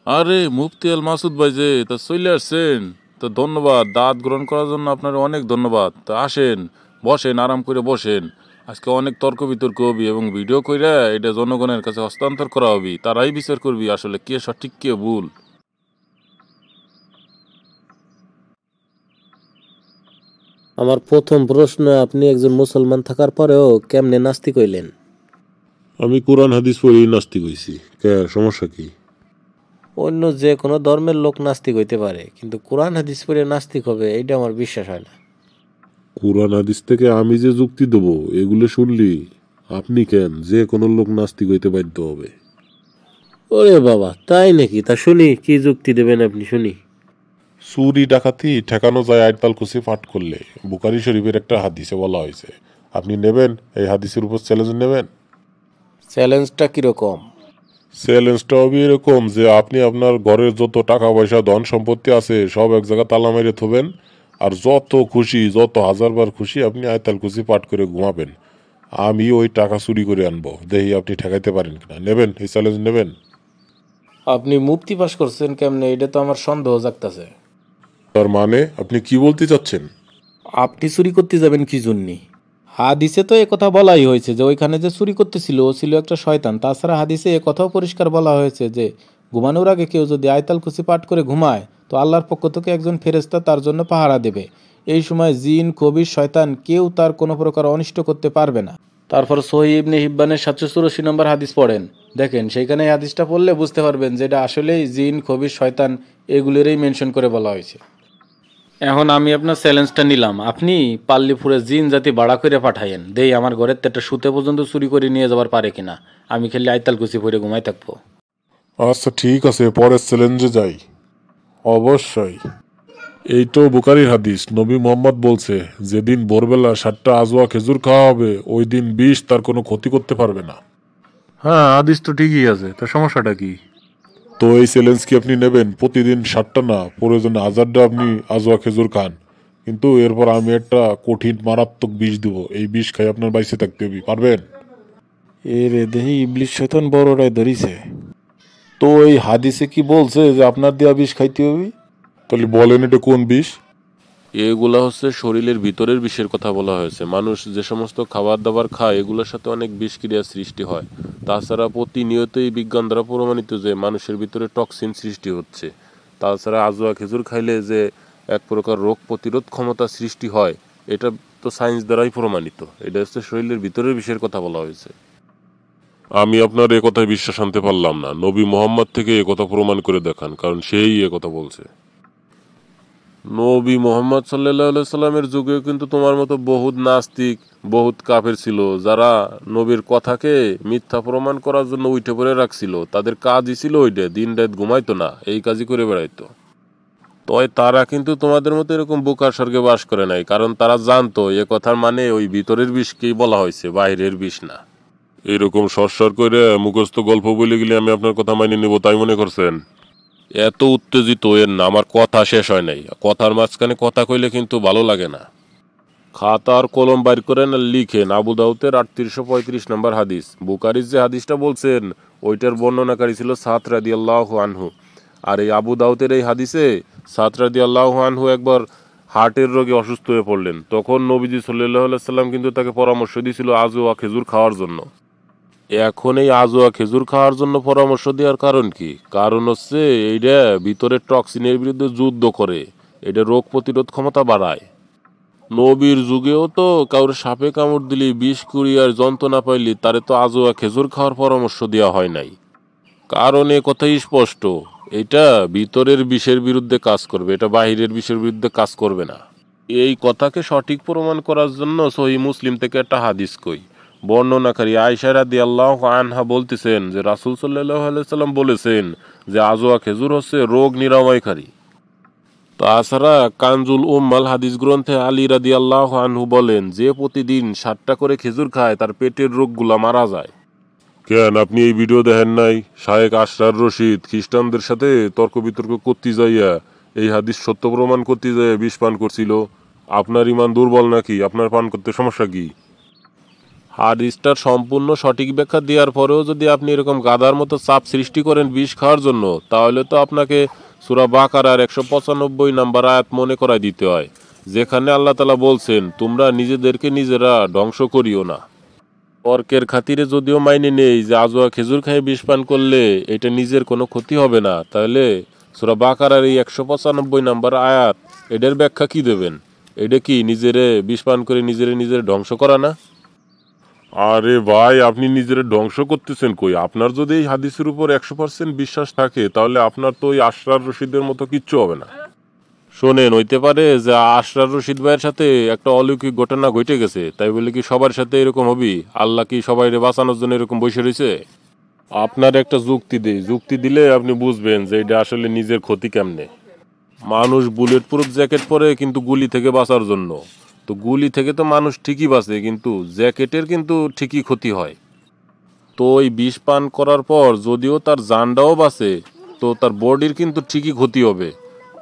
আরে মুফতি আল মাসুদ ভাই যে তা চলে আসছেন। তো ধন্যবাদ, দাঁত গ্রহণ করার জন্য আপনার অনেক ধন্যবাদ। তা আসেন, বসেন, আরাম করে বসেন। আজকে অনেক তর্ক বিতর্ক হবি এবং ভিডিও কইরা এটা জনগণের কাছে হস্তান্তর করা হবি, তারাই বিচার করবি আসলে কে সঠিক কে ভুল। আমার প্রথম প্রশ্ন, আপনি একজন মুসলমান থাকার পরেও কেমনে নাস্তিক হইলেন? আমি কোরআন হাদিস পড়ি নাস্তিক হইছি। কে সমস্যা কি? অন্য যে কোনো ধর্মের লোক নাস্তিক হইতে পারে, কিন্তু কোরআন হাদিস পড়ে নাস্তিক হবে এটা আমার বিশ্বাস হয় না। কোরআন হাদিস থেকে আমি যে যুক্তি দেবো এগুলো শুনলি আপনি কেন যে কোনো লোক নাস্তিক হইতে বাধ্য হবে। ওরে বাবা, তাই নাকি? তা শুনি, কি যুক্তি দেবেন আপনি, শুনি। চুরি ডাকাতি ঠেকানো যায় আইতাল কুসি পাঠ করলে, বুখারী শরীফের একটা হাদিসে বলা হয়েছে। আপনি নেবেন? এই হাদিসের উপর চ্যালেঞ্জ নেবেন? চ্যালেঞ্জটা কিরকম? চ্যালেঞ্জটা হবে এরকম যে আপনি আপনার ঘরের যত টাকা পয়সা ধন সম্পত্তি আছে সব এক জায়গায় তালা মেরে থবেন, আর যত খুশি যত হাজারবার খুশি আপনি আয়তাল কুসি পাঠ করে ঘুমাবেন। আমি ওই টাকা চুরি করে আনবো, দেখি আপনি ঠেকাইতে পারেন কিনা। নেবেন? এই চ্যালেঞ্জ নেবেন? আপনি মুফতি পাস করছেন কেমনে, এটা তো আমার সন্দেহ জাগতাছে। তার মানে আপনি কি বলতে চাচ্ছেন? আপনি চুরি করতে যাবেন কি জন্যে? হাদিসে তো কথা বলাই হয়েছে যে ওইখানে যে চুরি করতেছিল ও ছিল একটা শয়তান। তাছাড়া হাদিসে কথাও পরিষ্কার বলা হয়েছে যে ঘুমানোর আগে কেউ যদি আয়তাল কুসি পাঠ করে ঘুমায় তো আল্লাহর পক্ষ থেকে একজন ফেরেশতা তার জন্য পাহারা দেবে। এই সময় জিন, কবির, শয়তান কেউ তার কোনো প্রকার অনিষ্ট করতে পারবে না। তারপর সহিহ ইবনে হিব্বানের 784 নম্বর হাদিস পড়েন, দেখেন সেইখানে এই হাদিসটা পড়লে বুঝতে পারবেন যে এটা আসলেই জিন, কবির, শয়তান এগুলোরই মেনশন করে বলা হয়েছে। এখন আমি আপনার চ্যালেঞ্জটা নিলাম, আপনি পাল্লি ফুরে জিন জাতি বাড়া করে পাঠাইয়েন, দেই আমার ঘরের তেটা শুতে পর্যন্ত চুরি করে নিয়ে যাবার পারে কিনা। আমি খেলে আইতাল কুচি পরে ঘুমাই থাকবো। আচ্ছা ঠিক আছে, পরের চ্যালেঞ্জে যাই। অবশ্যই। এইটাও বুখারীর হাদিস। নবী মোহাম্মদ বলছে, যেদিন ভোরবেলা 7টা আজওয়া খেজুর খাওয়া হবে ওই দিন বিষ তার কোনো ক্ষতি করতে পারবে না। হ্যাঁ, হাদিস তো ঠিকই আছে, তা সমস্যাটা কি? তো এই চ্যালেঞ্জ কি আপনি নেবেন? প্রতিদিন 7টা না, প্রয়োজনে 1000টা আপনি আজওয়া খেজুর খান, কিন্তু এরপর আমি একটা কঠিন মারাত্মক বিষ দেবো, এই বিষ খাই আপনার বাইসে থাকতে হবে। পারবেন? এ রে, দেহি ইবলিশ শয়তান বড়টাই ধরিছে। তো এই হাদিসে কি বলছে যে আপনার দেয়া বিষ খাইতে হবে? তাহলে বলেন এটা কোন বিষ? এগুলা হচ্ছে শরীরের ভিতরের বিষের কথা বলা হয়েছে। মানুষ যে সমস্ত খাবার দাবার খায় এগুলোর সাথে অনেক বিষক্রিয়ার সৃষ্টি হয়। তাছাড়া প্রতিনিয়তই বিজ্ঞান দ্বারা প্রমাণিত যে মানুষের ভিতরে টক্সিন সৃষ্টি হচ্ছে। তাছাড়া আজওয়া খেজুর খাইলে যে এক প্রকার রোগ প্রতিরোধ ক্ষমতা সৃষ্টি হয়, এটা তো সায়েন্স দ্বারাই প্রমাণিত। এটা হচ্ছে শরীরের ভিতরের বিষের কথা বলা হয়েছে। আমি আপনার এ কথায় বিশ্বাস আনতে পারলাম না। নবী মোহাম্মদ থেকে এ কথা প্রমাণ করে দেখান, কারণ সেই এ কথা বলছে। নবী মোহাম্মদ সাল্লাল্লাহু সাল্লামের যুগেও কিন্তু তোমার মতো বহুত নাস্তিক, বহুত কাফের ছিল, যারা নবীর কথাকে মিথ্যা প্রমাণ করার জন্য উঠে পড়ে রাখছিল। তাদের কাজই ছিল ওইটা, দিন রাত ঘুমাইতো না, এই কাজই করে বেড়াইতো। তয় তারা কিন্তু তোমাদের মতো এরকম বোকার স্বর্গে বাস করে নাই, কারণ তারা জানতো এ কথার মানে ওই ভিতরের বিষকেই বলা হয়েছে, বাইরের বিষ না। এরকম সরসর করে মুখস্থ গল্প বলে গেলে আমি আপনার কথা মানিয়ে নেব তাই মনে করছেন? এত উত্তেজিত এর না, আমার কথা শেষ হয় নাই। কথার মাঝখানে কথা কইলে কিন্তু ভালো লাগে না। খাতা আর কলম বাইর করেন আর লিখেন আবু দাউদের 3835 নম্বর হাদিস। বুখারীর যে হাদিসটা বলছেন ওইটার বর্ণনাকারী ছিল সাদ রাদিয়াল্লাহু আনহু। আর এই আবু দাউদের এই হাদিসে সাদ রাদিয়াল্লাহু আনহু একবার হার্টের রোগে অসুস্থ হয়ে পড়লেন। তখন নবীজি সাল্লাল্লাহু আলাইহি সাল্লাম কিন্তু তাকে পরামর্শ দিয়েছিল আজওয়া খেজুর খাওয়ার জন্য। এখন এই আজওয়া খেজুর খাওয়ার জন্য পরামর্শ দেওয়ার কারণ কি? কারণ হচ্ছে এইটা ভিতরে টক্সিনের বিরুদ্ধে যুদ্ধ করে, এটা রোগ প্রতিরোধ ক্ষমতা বাড়ায়। নবীর যুগেও তো কাউরে সাপে কামড় দিলি, বিষ কুড়িয়ার যন্ত্রণা পাইলি, তারে তো আজওয়া খেজুর খাওয়ার পরামর্শ দেওয়া হয় নাই। কারণ এ কথাই স্পষ্ট, এটা ভিতরের বিষের বিরুদ্ধে কাজ করবে, এটা বাহিরের বিষের বিরুদ্ধে কাজ করবে না। এই কথাকে সঠিক প্রমাণ করার জন্য সহিহ মুসলিম থেকে একটা হাদিস কই। বর্ণনাকারী আয়েশা রাদিয়াল্লাহু আনহা বলতেছেন যে রাসূল সাল্লাল্লাহু আলাইহি সাল্লাম বলেছেন যে আজওয়া খেজুর হচ্ছে রোগ নিরাময়কারী। তাছাড়া কানজুল উম্মাল হাদিস গ্রন্থে আলী রাদিয়াল্লাহু আনহু বলেন যে প্রতিদিন 7টা করে খেজুর খায় তার পেটের রোগগুলা মারা যায়। কেন আপনি এই ভিডিও দেখেন নাই? শায়েখ আশরার রশিদ খ্রিস্টানদের সাথে তর্ক বিতর্ক করতে যাইয়া এই হাদিস সত্য প্রমাণ করতে যাইয়া বিষ পান করছিল। আপনার ইমান দুর্বল নাকি? আপনার পান করতে সমস্যা কি? হাদিসটার সম্পূর্ণ সঠিক ব্যাখ্যা দেওয়ার পরেও যদি আপনি এরকম গাধার মতো চাপ সৃষ্টি করেন বিষ খাওয়ার জন্য, তাহলে তো আপনাকে সূরা বাকারার 195 নাম্বার আয়াত মনে করায় দিতে হয়, যেখানে আল্লাহ তাআলা বলছেন, তোমরা নিজেদেরকে নিজেরা ধ্বংস করিও না। তর্কের খাতিরে যদিও মাইনে নেই যে আজোয়া খেজুর খেয়ে বিষ পান করলে এটা নিজের কোনো ক্ষতি হবে না, তাহলে সূরা বাকারার এই 195 নাম্বার আয়াত এটার ব্যাখ্যা কি দেবেন? এটা কি নিজেরে বিষ পান করে নিজের ধ্বংস করা না? আরে ভাই, আপনি নিজের ধ্বংস করতেছেন কই? আপনার যদি এই হাদিসের উপর 100% বিশ্বাস থাকে, তাহলে আপনার তো ওই আশরার রশিদের মতো কিচ্ছু হবে না। শোনেন, হইতে পারে যে আশরার রশিদ ভাইয়ের সাথে একটা অলৌকিক ঘটনা ঘটে গেছে, তাই বলে কি সবার সাথে এরকম হবি? আল্লাহ কি সবাইরে বাঁচানোর জন্য এরকম বসে রয়েছে? আপনার একটা যুক্তি দেই, যুক্তি দিলে আপনি বুঝবেন যে এটা আসলে নিজের ক্ষতি কেমনে। মানুষ বুলেট প্রুফ জ্যাকেট পরে কিন্তু গুলি থেকে বাঁচার জন্য, তো গুলি থেকে তো মানুষ ঠিকই বাঁচে, কিন্তু জ্যাকেটের কিন্তু ঠিকই ক্ষতি হয়। তো ওই বিষ পান করার পর যদিও তার জানটাও বাঁচে, তো তার বডির কিন্তু ঠিকই ক্ষতি হবে।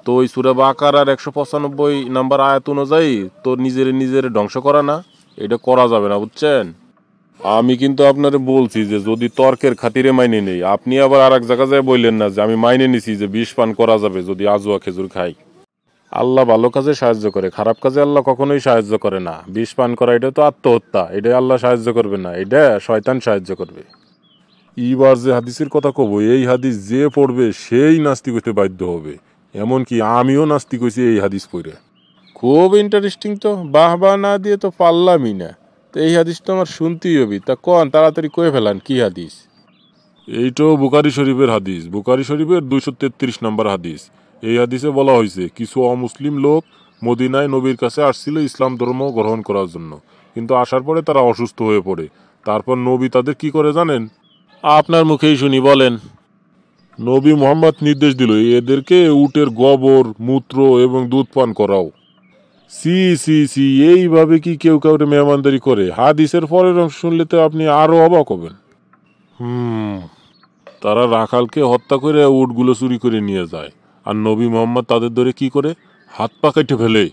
তো ওই সূরা বাকারার 195 নাম্বার আয়াত অনুযায়ী তো নিজের ধ্বংস করা না, এটা করা যাবে না, বুঝছেন? আমি কিন্তু আপনারে বলছি যে যদি তর্কের খাতিরে মাইনে নেই, আপনি আবার আর এক জায়গা যায় বললেন না যে আমি মাইনে নিছি যে বিষ পান করা যাবে যদি আজুয়া খেজুর খাই। আল্লাহ ভালো কাজে সাহায্য করে, খারাপ কাজে আল্লাহ কখনোই সাহায্য করে না। বিষ পান করা এটা তো আত্মহত্যা, এটা আল্লাহ সাহায্য করবে না, এটা শয়তান সাহায্য করবে। এইবার যে হাদিসের কথা কব, এই হাদিস যে পড়বে সেই নাস্তিক হইতে বাধ্য হবে। এমনকি আমিও নাস্তিক হইছি এই হাদিস পড়ে। খুব ইন্টারেস্টিং তো, বাহ না দিয়ে তো পারলামই না। তো এই হাদিস তো আমার শুনতেই হবে, তা কোন তাড়াতাড়ি কয়ে ফেলান কি হাদিস? এইটাও বুখারী শরীফের হাদিস, বুখারী শরীফের 233 নম্বর হাদিস। এই হাদিসে বলা হয়েছে, কিছু অমুসলিম লোক মদিনায় নবীর কাছে আসছিল ইসলাম ধর্ম গ্রহণ করার জন্য, কিন্তু আসার পরে তারা অসুস্থ হয়ে পড়ে। তারপর নবী তাদের কি করে জানেন? আপনার মুখেই শুনি, বলেন। নবী মোহাম্মদ নির্দেশ দিল, এদেরকে উটের গোবর, মূত্র এবং দুধ পান করাও। সি সি সি, এইভাবে কি কেউ কাউরে মেহমানদারি করে? হাদিসের পরের অংশ শুনলে তো আপনি আরো অবাক হবেন। তারা রাখালকে হত্যা করে উটগুলো চুরি করে নিয়ে যায়, আর নবী মোহাম্মদ তাদের ধরে কি করে? হাত পা কেটে ফেলে,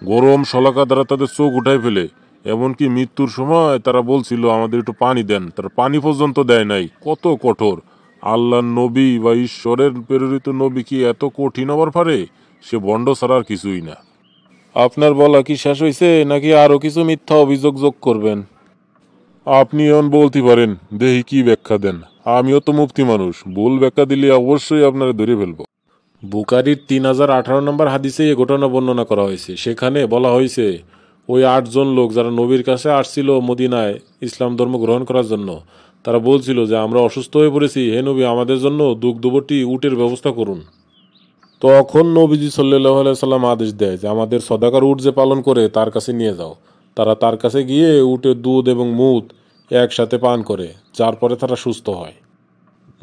গরম শলাকা দ্বারা তাদের চোখ উঠায় ফেলে। এমনকি মৃত্যুর সময় তারা বলছিল আমাদের একটু পানি দেন, তার পানি পর্যন্ত দেয় নাই। কত কঠোর! আল্লাহর নবী বা ঈশ্বরের প্রেরিত নবী কি এত কঠিন হবার পারে? সে বন্ড ছাড়া আর কিছুই না। আপনার বলা কি শেষ হয়েছে, নাকি আরো কিছু মিথ্যা অভিযোগ যোগ করবেন? আপনি এমন বলতে পারেন, দেখি কি ব্যাখ্যা দেন। আমিও তো মুফতি মানুষ, ভুল ব্যাখ্যা দিলে অবশ্যই আপনারা ধরে ফেলবো। বুখারীর 3018 নম্বর হাদিসে এই ঘটনা বর্ণনা করা হয়েছে। সেখানে বলা হয়েছে, ওই 8 জন লোক যারা নবীর কাছে আসছিল মদিনায় ইসলাম ধর্ম গ্রহণ করার জন্য, তারা বলছিল যে আমরা অসুস্থ হয়ে পড়েছি, হে নবী আমাদের জন্য দুগ্ধবতী উটের ব্যবস্থা করুন। তখন নবীজি সাল্লাল্লাহু আলাইহি সাল্লাম আদেশ দেয় যে আমাদের সদাকার উট যে পালন করে তার কাছে নিয়ে যাও। তারা তার কাছে গিয়ে উটের দুধ এবং মুদ একসাথে পান করে, যার পরে তারা সুস্থ হয়।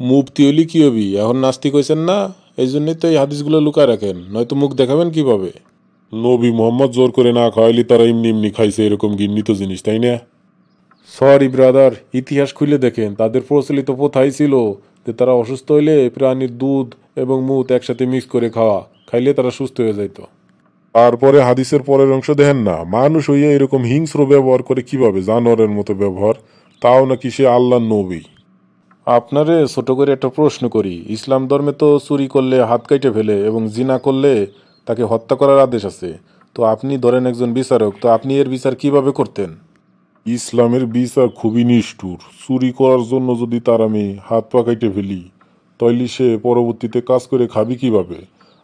মুফতি হলি কি হবি, এখন নাস্তিক হয়েছেন না? এই জন্যই তো এই হাদিসগুলো লুকায় রাখেন, নয়তো মুখ দেখাবেন কিভাবে? নবী মোহাম্মদ জোর করে না খাওয়াইলে তারা এমনি এমনি খাইছে, এরকম ঘৃণিত জিনিস, তাই না? সরি ব্রাদার, ইতিহাস খুলে দেখেন, তাদের প্রচলিত প্রথাই ছিল যে তারা অসুস্থ হইলে প্রাণীর দুধ এবং মুদ একসাথে মিক্স করে খাওয়া, খাইলে তারা সুস্থ হয়ে যাইত। তারপরে হাদিসের পরের অংশ দেখেন না, মানুষ হইয়া এরকম হিংস্র ব্যবহার করে কিভাবে, জানোয়ারের মতো ব্যবহার, তাও নাকি সে আল্লাহর নবী। আপনারে ছোট করে একটা প্রশ্ন করি, ইসলাম ধর্মে তো চুরি করলে হাত কাইটে ফেলে এবং জিনা করলে তাকে হত্যা করার আদেশ আছে। তো আপনি ধরেন একজন বিচারক, তো আপনি এর বিচার কিভাবে করতেন? ইসলামের বিচার খুবই নিষ্ঠুর। চুরি করার জন্য যদি তার আমি হাত পা কাইটে ফেলি, তাইলে সে পরবর্তীতে কাজ করে খাবি কিভাবে?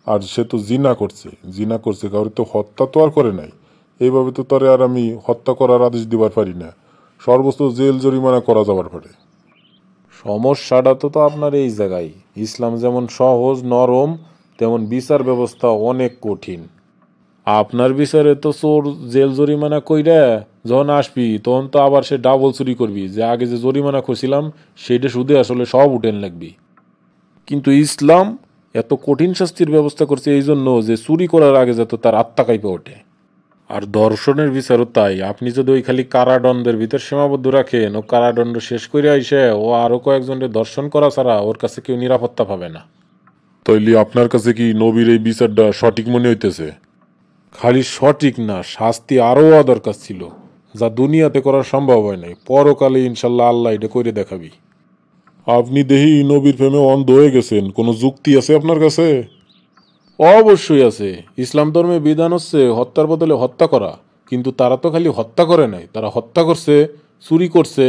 আর সে তো জিনা করছে, কাউরে তো হত্যা তো আর করে নাই। এইভাবে তো তারে আর আমি হত্যা করার আদেশ দিবার পারি না, সর্বোচ্চ জেল জরিমানা করা যাবার পারে। সমস্যাটা তো আপনার এই জায়গায়, ইসলাম যেমন সহজ নরম, তেমন বিচার ব্যবস্থা অনেক কঠিন। আপনার বিচারে তো চোর জেল জরিমানা কইরা যখন আসবি তখন তো আবার সে ডাবল চুরি করবি, যে আগে যে জরিমানা করছিলাম সেইটা সুদে আসলে সব উঠেন লাগবি। কিন্তু ইসলাম এত কঠিন শাস্তির ব্যবস্থা করছে এই জন্য যে চুরি করার আগে যাতে তার আত্মা কাঁপে ওঠে। আর দর্শনের বিচারও তাই, আপনি যদি ওই খালি কারাদণ্ডের ভিতর সীমাবদ্ধ রাখেন, ও কারাদণ্ড শেষ করে আইসে ও আরো কয়েকজনের দর্শন করা ছাড়া ওর কাছে কেউ নিরাপত্তা পাবে না। তাইলে আপনার কাছে কি নবীর এই বিচারটা সঠিক মনে হইতেছে? খালি সঠিক না, শাস্তি আরও হওয়া দরকার ছিল। যা দুনিয়াতে করা সম্ভব হয় নাই, পরকালে ইনশাল্লাহ আল্লাহ এটা করে দেখাবি। আপনি দেখি নবীর প্রেমে অন্ধ হয়ে গেছেন, কোনো যুক্তি আছে আপনার কাছে? অবশ্যই আছে। ইসলাম ধর্মে বিধান হচ্ছে হত্যার বদলে হত্যা করা, কিন্তু তারা তো খালি হত্যা করে নাই, তারা হত্যা করছে, চুরি করছে,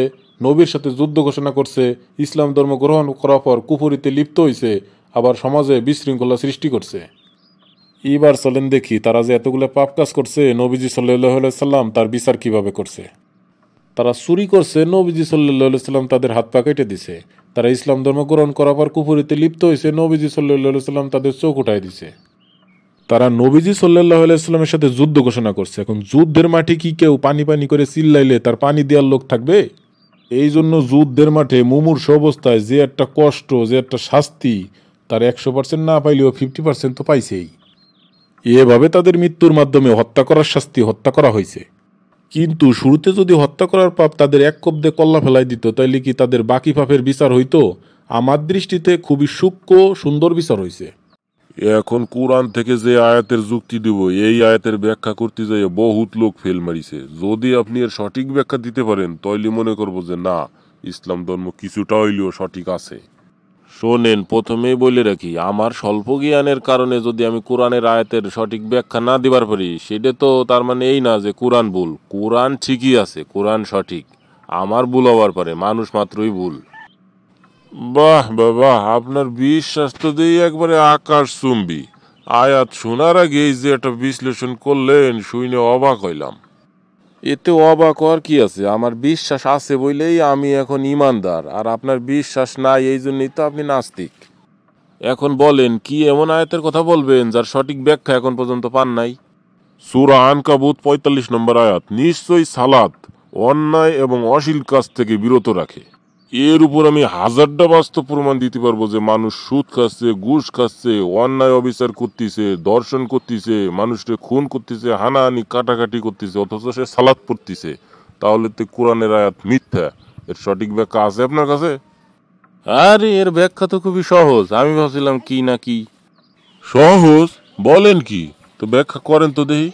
নবীর সাথে যুদ্ধ ঘোষণা করছে, ইসলাম ধর্ম গ্রহণ করার পর কুফরিতে লিপ্ত হয়েছে, আবার সমাজে বিশৃঙ্খলা সৃষ্টি করছে। এবার চলেন দেখি তারা যে এতগুলো পাপ কাজ করছে, নবীজি সাল্লাল্লাহু আলাইহি সাল্লাম তার বিচার কিভাবে করছে। তারা চুরি করছে, নবীজি সাল্লাল্লাহু আলাইহি সাল্লাম তাদের হাত পা কেটে দিছে। তারা ইসলাম ধর্ম গ্রহণ করার পর কুফরিতে লিপ্ত হয়েছে, নবীজি সাল্লাল্লাহু আলাইহি সাল্লাম তাদের চোখ উঠায় দিছে। তারা নবীজি সাল্লাল্লাহু আলাইহি সাল্লামের সাথে যুদ্ধ ঘোষণা করছে। এখন যুদ্ধের মাঠে কি কেউ পানি পানি করে চিল্লাইলে তার পানি দেওয়ার লোক থাকবে? এই জন্য যুদ্ধের মাঠে মুমূর্ষ অবস্থায় যে একটা কষ্ট, যে একটা শাস্তি, তার 100% না পাইলেও 50% তো পাইছেই। এভাবে তাদের মৃত্যুর মাধ্যমে হত্যা করার শাস্তি হত্যা করা হয়েছে। কিন্তু শুরুতে যদি হত্যা করার পাপ তাদের এক কোপ দিয়ে কল্লা ফেলাই দিত, তাইলে কি তাদের বাকি পাপের বিচার হইতো? আমার দৃষ্টিতে খুবই সূক্ষ্ম সুন্দর বিচার হয়েছে। এখন কোরআন থেকে যে আয়াতের যুক্তি দিব, এই আয়াতের ব্যাখ্যা করতে যাই বহুত লোক ফেল মারিছে। যদি আপনি এর সঠিক ব্যাখ্যা দিতে পারেন তাইলে মনে করবো যে না, ইসলাম ধর্ম কিছুটা হইলেও সঠিক আছে। শোনেন, প্রথমেই বলে রাখি, আমার স্বল্প জ্ঞানের কারণে যদি আমি কোরআনের আয়াতের সঠিক ব্যাখ্যা না দিবার পারি, সেটা তো তার মানে এই না যে কোরআন ভুল। কোরআন ঠিকই আছে, কোরআন সঠিক, আমার ভুল হওয়ার পারে, মানুষ মাত্রই ভুল। বাহ বাবা, আপনার বিশ্বাস তো দেই একবারে আকাশ চুম্বি। আয়াত শোনার আগে এই যে একটা বিশ্লেষণ করলেন, শুনে অবাক হইলাম। এতে অবাক হওয়ার কি আছে? আমার বিশ্বাস আছে বলেই আমি এখন ইমানদার, আর আপনার বিশ্বাস নাই এই জন্যই তো আপনি নাস্তিক। এখন বলেন, কি এমন আয়াতের কথা বলবেন যার সঠিক ব্যাখ্যা এখন পর্যন্ত পান নাই? সূরা আনকাবুত 45 নম্বর আয়াত, নিশ্চয়ই সালাত অন্যায় এবং অশ্লীল কাজ থেকে বিরত রাখে। এর উপর আমি হাজারটা বাস্তব প্রমাণ দিতে পারবো যে মানুষ সুদ খাচ্ছে, ঘুষ খাচ্ছে, অন্যায় অবিচার করতেছে, দর্শন করতেছে, মানুষকে খুন করতেছে, হানাহানি কাটাকাটি করতেছে, অথচ সে সালাত পড়তেছে। তাহলে তো কোরআনের আয়াত মিথ্যা। এর সঠিক ব্যাখ্যা আছে আপনার কাছে? আরে এর ব্যাখ্যা তো খুবই সহজ। আমি ভাবছিলাম কি না কি। সহজ? বলেন কি? তো ব্যাখ্যা করেন তো দেখি।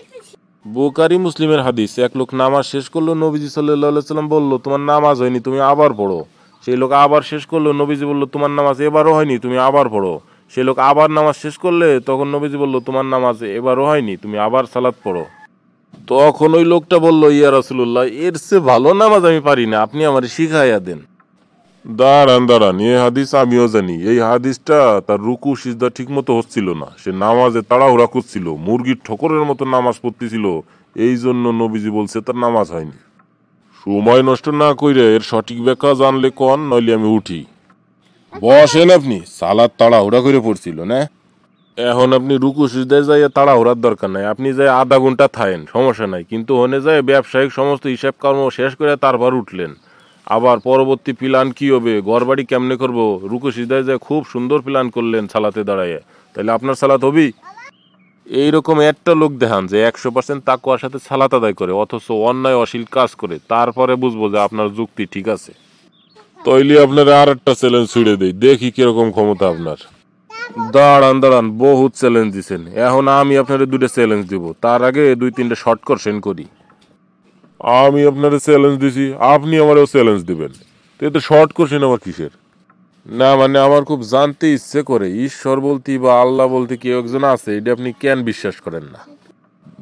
বুখারী মুসলিমের হাদিস, এক লোক নামাজ শেষ করলো, নবীজি সাল্লাল্লাহু আলাইহি সাল্লাম বলল, তোমার নামাজ হয়নি, তুমি আবার পড়ো। সেই লোক আবার শেষ করলো, নবীজি বলল, তোমার নামাজ এবারও হয়নি, তুমি আবার পড়ো। সেই লোক আবার নামাজ শেষ করলে, তখন নবীজি বলল, তোমার নামাজ এবারও হয়নি, তুমি আবার সালাত পড়ো। তখন ওই লোকটা বলল, ইয়া রাসূলুল্লাহ, এর চেয়ে ভালো নামাজ আমি পারি না, আপনি আমার শিখাইয়া দেন। দাঁড়ান দাঁড়ান, এই হাদিস আমিও জানি। এই হাদিসটা তার রুকু সিজদা ঠিক মতো হচ্ছিল না, সে নামাজে তাড়াহুড়া করছিল, মুরগির ঠোকরের মতো নামাজ পড়তেছিল। এই জন্য নবীজি বলছে তার নামাজ হয়নি। সময় নষ্ট না কইরে এর সঠিক ব্যাখ্যা জানলে কন, নইলে আমি উঠি। বসেন আপনি, সালাদ তাড়াহুড়া করে পড়ছিল না? এখন আপনি রুকু সিজদায় যাইয়া তাড়াহুড়ার দরকার নাই, আপনি যাই আধা ঘন্টা থাকেন, সমস্যা নাই। কিন্তু ওনে যায় ব্যবসায়িক সমস্ত হিসাব কর্ম শেষ করে তারপর উঠলেন। আবার পরবর্তী প্ল্যান কি হবে, ঘরবাড়ি কেমনে করব, রুকু সিজদায় যায় খুব সুন্দর প্ল্যান করলেন সালাতে দাঁড়ায়, তাহলে আপনার সালাত হবি? এইরকম একটা লোক দেখান যে 100% তাকওয়ার সাথে সালাত আদায় করে, অথচ অন্যায় অশ্লীল কাজ করে, তারপরে বুঝবো যে আপনার যুক্তি ঠিক আছে। তাইলে আপনার আর একটা চ্যালেঞ্জ ছুড়ে দেই, দেখি কিরকম ক্ষমতা আপনার। দাঁড়ান দাঁড়ান, বহুত চ্যালেঞ্জ দিছেন, এখন আমি আপনার দুটো চ্যালেঞ্জ দিব। তার আগে 2-3টা শর্ট কোশ্চেন করি। আমি আপনার চ্যালেঞ্জ দিছি, আপনি আমারও চ্যালেঞ্জ দিবেন, তো এতে শর্ট কোশ্চেন আমার কিসের? না মানে আমার খুব জানতে ইচ্ছে করে, ঈশ্বর বলতে বা আল্লাহ বলতে কেউ একজন আছে, এটা আপনি কেন বিশ্বাস করেন না?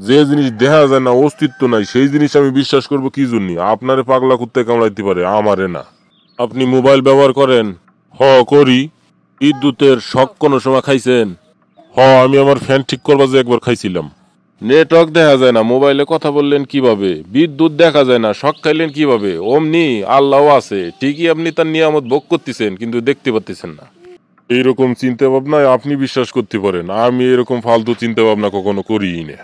যে জিনিস দেখা যায় না, অস্তিত্ব নাই, সেই জিনিস আমি বিশ্বাস করবো কি জন্য? আপনারে পাগলা কুত্তে কামড়াইতে পারে, আমারে না। আপনি মোবাইল ব্যবহার করেন? হ করি। বিদ্যুতের শক কোনো সময় খাইছেন? হ, আমি আমার ফ্যান ঠিক করবার যে একবার খাইছিলাম। নেটওয়ার্ক দেখা যায় না, মোবাইলে কথা বললেন কিভাবে? বিদ্যুৎ দেখা যায় না, শক খাইলেন কিভাবে? অমনি আল্লাহ আছে, ঠিকই আপনি তার নিয়ামত ভোগ করতেছেন, কিন্তু দেখতে পাচ্ছেন না। এইরকম চিন্তা ভাবনায় আপনি বিশ্বাস করতে পারেন, আমি এরকম ফালতু চিন্তা ভাবনা কখনো করিই না।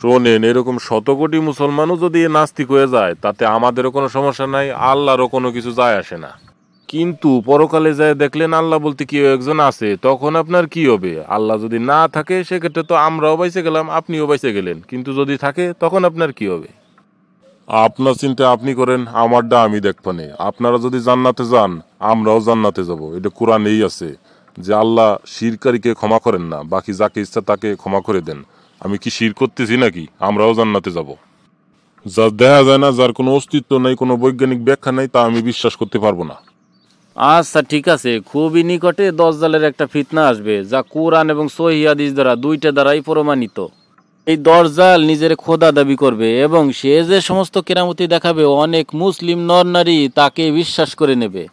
শোনেন, এরকম শত কোটি মুসলমানও যদি নাস্তিক হয়ে যায়, তাতে আমাদেরও কোনো সমস্যা নাই, আল্লাহরও কোনো কিছু যায় আসে না। কিন্তু পরকালে যায় দেখলেন আল্লাহ বলতে কেউ একজন আছে, তখন আপনার কি হবে? আল্লাহ যদি না থাকে সেক্ষেত্রে তো আমরাও বাইসে গেলাম, আপনিও বাইসে গেলেন, কিন্তু যদি থাকে তখন আপনার কি হবে? আপনার চিন্তা আপনি করেন, আমারটা আমি দেখবানে। আপনারা যদি জান্নাতে যান, আমরাও জান্নাতে যাব, এটা কোরআনেই আছে যে আল্লাহ শিরকারীকে ক্ষমা করেন না, বাকি যাকে ইচ্ছা তাকে ক্ষমা করে দেন। আমি কি শির করতেছি নাকি? আমরাও জান্নাতে যাব। যা দেখা যায় না, যার কোনো অস্তিত্ব নাই, কোনো বৈজ্ঞানিক ব্যাখ্যা নাই, তা আমি বিশ্বাস করতে পারবো না। আচ্ছা ঠিক আছে, খুবই নিকটে দজ্জালের একটা ফিতনা আসবে যা কোরআন এবং সহিহ হাদিস দ্বারা দুইটা দ্বারাই প্রমাণিত। এই দজ্জাল নিজের খোদা দাবি করবে এবং সে যে সমস্ত কেরামতি দেখাবে অনেক মুসলিম নর নারী তাকে বিশ্বাস করে নেবে।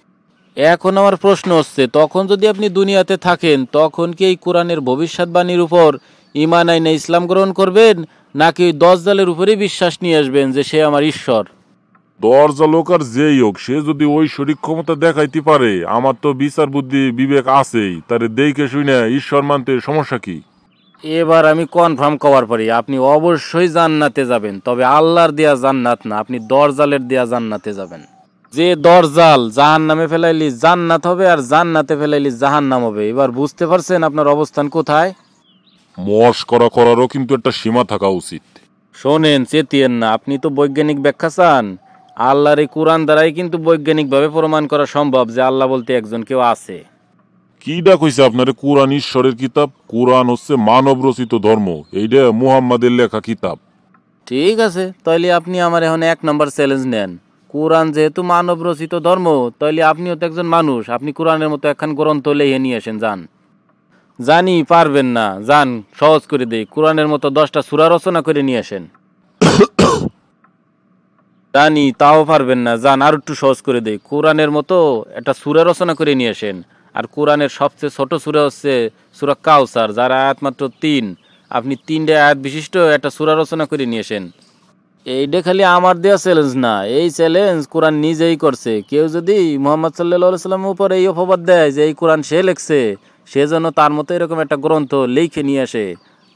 এখন আমার প্রশ্ন হচ্ছে, তখন যদি আপনি দুনিয়াতে থাকেন তখন কি এই কোরআনের ভবিষ্যৎবাণীর উপর ঈমান আইনে ইসলাম গ্রহণ করবেন, নাকি ওই দজ্জালের উপরেই বিশ্বাস নিয়ে আসবেন যে সে আমার ঈশ্বর? দরজা লোক আর যেই হোক, সে যদি ওই শরীর ক্ষমতা দেখাইতে পারে, আমার তো বিচার বুদ্ধি বিবেক আছেই, তারে দেখে শুনে ঈশ্বর মানতে সমস্যা কি? এবার আমি কনফার্ম করার পারি আপনি অবশ্যই জান্নাতে যাবেন, তবে আল্লাহর দেয়া জান্নাত না, আপনি দরজালের দেয়া জান্নাতে যাবেন। যে দরজাল জাহান্নামে ফেলাইলি জান্নাত হবে আর জান্নাতে ফেলাইলি জাহান্নাম হবে। এবার বুঝতে পারছেন আপনার অবস্থান কোথায়? করারও কিন্তু একটা সীমা থাকা উচিত। শোনেন, চেতিয়েন না, আপনি তো বৈজ্ঞানিক ব্যাখ্যা চান। আল্লাহর এই কোরআন দ্বারাই কিন্তু বৈজ্ঞানিকভাবে প্রমাণ করা সম্ভব যে আল্লাহ বলতে একজন কেউ আছে। কিডা কইছে আপনারে কোরআন ঈশ্বরের কিতাব? কোরআন হচ্ছে মানব রচিত ধর্ম, এইটা মুহাম্মাদের লেখা কিতাব। ঠিক আছে, তাইলে আপনি আমার এখন 1 নম্বর চ্যালেঞ্জ নেন। কোরআন যেহেতু মানব রচিত ধর্ম, তাইলে আপনিও তো একজন মানুষ, আপনি কোরআনের মতো একখান গ্রন্থ লিখে নিয়ে আসেন। যান, জানি পারবেন না, যান সহজ করে দেই, কোরআনের মতো 10টা সূরা রচনা করে নিয়ে আসেন। জানি তাও পারবেন না, যান আর একটু সহজ করে দেই, কোরআনের মতো একটা সূরা রচনা করে নিয়ে আসেন। আর কোরআনের সবচেয়ে ছোট সূরা হচ্ছে সূরা কাউসার, যার আয়াত মাত্র 3। আপনি 3টে আয়াত বিশিষ্ট একটা সূরা রচনা করে নিয়ে আসেন। এইটা খালি আমার দেওয়া চ্যালেঞ্জ না, এই চ্যালেঞ্জ কোরআন নিজেই করছে। কেউ যদি মোহাম্মদ সাল্লাল্লাহু সাল্লামের উপর এই অপবাদ দেয় যে এই কোরআন সে লেখছে, সে যেন তার মতো এরকম একটা গ্রন্থ লিখে নিয়ে আসে।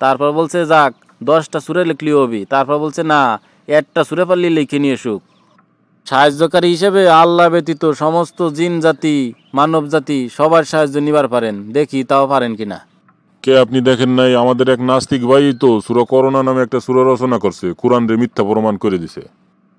তারপর বলছে যাক 10টা সূরা লিখলি হবি, তারপর বলছে না, একটা সূরা পারলি লিখে নিয়ে আসুক। সাহায্যকারী হিসেবে আল্লাহ ব্যতীত সমস্ত জিন জাতি মানব জাতি সবার সাহায্য নিবার পারেন, দেখি তাও পারেন কিনা। কে আপনি দেখেন নাই? আমাদের এক নাস্তিক ভাই তো সূরা করোনা নামে একটা সূরা রচনা করছে, কোরআন রে মিথ্যা প্রমাণ করে দিছে।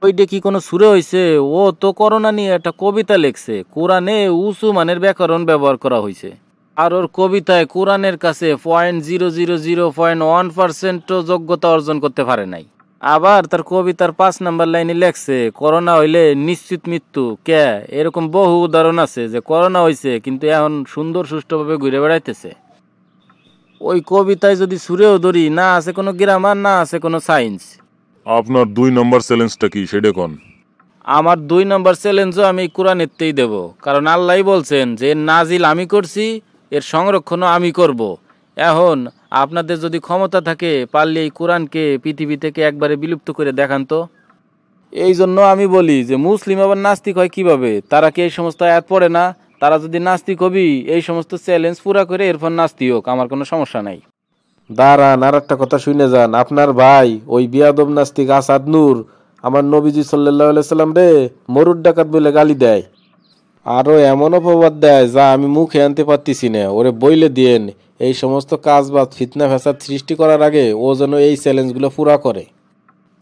ওইটা কি কোনো সুরে হয়েছে? ও তো করোনা নিয়ে একটা কবিতা লেখছে, কোরআনে উঁচু মানের ব্যাকরণ ব্যবহার করা হয়েছে। আর ওর কবিতায় কোরআনের কাছে 0.000.1% যোগ্যতা অর্জন করতে পারে নাই। আবার তার কবিতার 5 নম্বর লাইনে লেখছে করোনা হইলে নিশ্চিত মৃত্যু। কে, এরকম বহু উদাহরণ আছে যে করোনা হয়েছে কিন্তু এখন সুন্দর সুষ্ঠুভাবে ঘুরে বেড়াইতেছে। ওই কবিতায় যদি সুরেও ধরি, না আছে কোনো গ্রামার, না আছে কোনো সায়েন্স। আপনার 2 নম্বর চ্যালেঞ্জটা কি সেটা কোন? আমার 2 নম্বর চ্যালেঞ্জও আমি কোরআনেরতেই দেব, কারণ আল্লাহ বলছেন যে এর নাজিল আমি করছি, এর সংরক্ষণও আমি করব। এখন আপনাদের যদি ক্ষমতা থাকে, পারলে এই কোরআনকে পৃথিবী থেকে একবারে বিলুপ্ত করে দেখান তো। এই জন্য আমি বলি যে মুসলিম আবার নাস্তিক হয় কিভাবে? তারা কি এই সমস্ত আয়াত পড়ে না? তারা যদি নাস্তিক হবি, এই সমস্ত চ্যালেঞ্জ পুরা করে এরপর নাস্তি হোক, আমার কোনো সমস্যা নাই। দাঁড়ান, আর একটা কথা শুনে যান। আপনার ভাই ওই বিয়াদব নাস্তিক আসাদ নূর আমার নবীজি সাল্লাল্লাহু আলাইহি সাল্লাম রে মরুর ডাকাত বলে গালি দেয়। আরও এমন অপবাদ দেয় যা আমি মুখে আনতে পারতেছি না। ওরে বইলে দিয়েন এই সমস্ত কাজ বা ফিতনা ফ্যাসাদ সৃষ্টি করার আগে ও যেন এই চ্যালেঞ্জগুলো পুরা করে।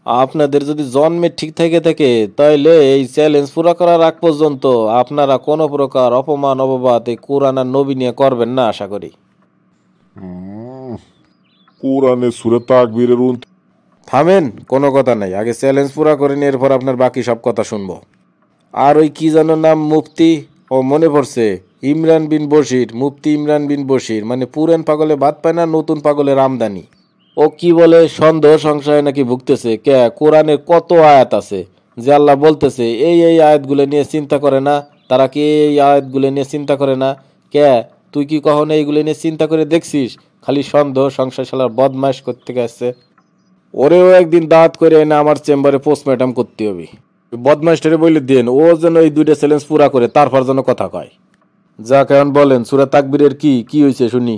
আপনাদের যদি জন্মে ঠিক থেকে থাকে তাইলে এই চ্যালেঞ্জ পুরা করার আগ পর্যন্ত আপনারা কোনো প্রকার অপমান অপবাদ এই কোরআন আর নবী নিয়ে করবেন না, আশা করি। কোরআনের সূরা তাকবীরের থামেন, কোনো কথা নাই, আগে চ্যালেঞ্জ পুরা করে নিয়ে এরপর আপনার বাকি সব কথা শুনবো। আর ওই কি যেন নাম, মুফতি, ও মনে পড়ছে, ইমরান বিন বশির, মুফতি ইমরান বিন বশির, মানে পুরান পাগলে ভাত পায় না, নতুন পাগলের আমদানি। ও কি বলে সন্দেহ সংশয় নাকি ভুগতেছে। কে, কোরআনের কত আয়াত আছে যে আল্লাহ বলতেছে এই এই আয়াতগুলো নিয়ে চিন্তা করে না, তারা কি এই আয়াতগুলো নিয়ে চিন্তা করে না? কে, তুই কি কখনো এইগুলো নিয়ে চিন্তা করে দেখছিস? খালি সন্দেহ সংশয় শালার বদমাইশ করতে গেছে। ওরেও একদিন দাঁত করে এনে আমার চেম্বারে পোস্টমর্টম করতে হবে। বদমাইশটারে বলে দেন ও যেন এই 2টা চ্যালেঞ্জ পুরা করে তারপর যেন কথা কয়। যা কেমন বলেন, সূরা তাকবীরের কি কি হয়েছে শুনি।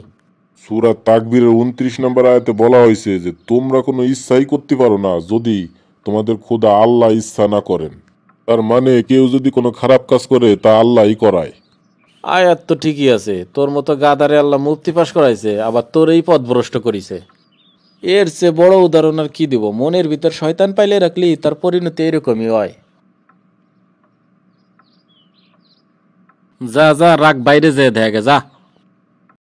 সূরা তাকবীরের 29 নম্বর আয়াতে বলা হয়েছে যে তোমরা কোনো ইচ্ছাই করতে পারো না যদি তোমাদের খোদা আল্লাহ ইচ্ছা না করেন। তার মানে কেউ যদি কোনো খারাপ কাজ করে তা আল্লাহই করায়। আয়াত তো ঠিকই আছে, তোর মতো গাদারে আল্লাহ মুফতি পাশ করাইছে, আবার তোর এই পথ ভ্রষ্ট করিছে। এর চেয়ে বড় উদাহরণ আর কি দিব? মনের ভিতর শয়তান পাইলে রাখলি তার পরিণতি এরকমই হয়। যা যা রাখ, বাইরে যেয়ে দেখে যা।